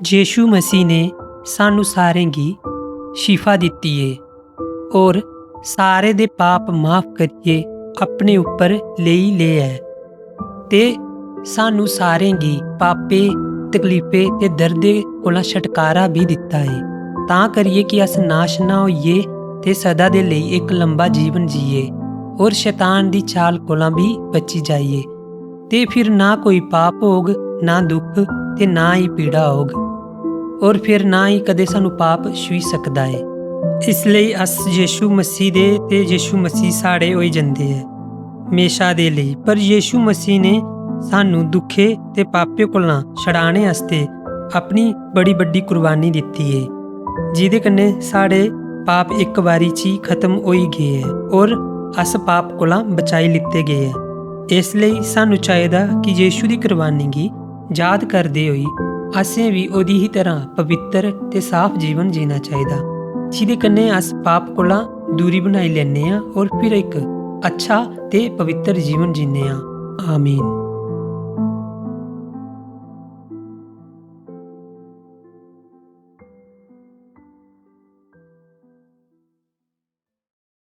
यीशु मसीह ने सानू सारें गी शिफा दित्ती है और सारे दे पाप माफ करिए अपने उपर लेई ले है ते सानू सारें गी पापे तकलीफे ते दर्दे कोला छुटकारा भी दिता है तां करिए कि अस नाश ना होइए ते सदा दे लेई एक लंबा जीवन जीए और शैतान दी चाल कोला भी बची जाइए ते फिर ना कोई पाप होग ना दुख ते ना ही पीड़ा होग और फिर ना ही कदे सानू पाप छुई सकदा है। इसलिए अस यीशु मसीह दे ते यीशु मसीह साड़े होई जंदे है हमेशा दे लेई। पर यीशु मसीह ने सानू दुखे ते पापे कोला छड़ाने आस्ते अपनी बड़ी बड्डी कुर्बानी दित्ती है जिदे कन्ने साढ़े पाप एक बारी च ही खत्म होई गए है और अस पाप कोला बचाई लित्ते गए है। इसलिए सानू चाहिदा कि यीशु दी कुर्बानी गी याद करदे होई असें भी ओदी ही तरह पवित्र ते साफ जीवन जीना चाहिदा जिदे कन्ने अस पाप कोला दूरी बनाई लैने और फिर एक अच्छा ते पवित्र जीवन जीने आमीन।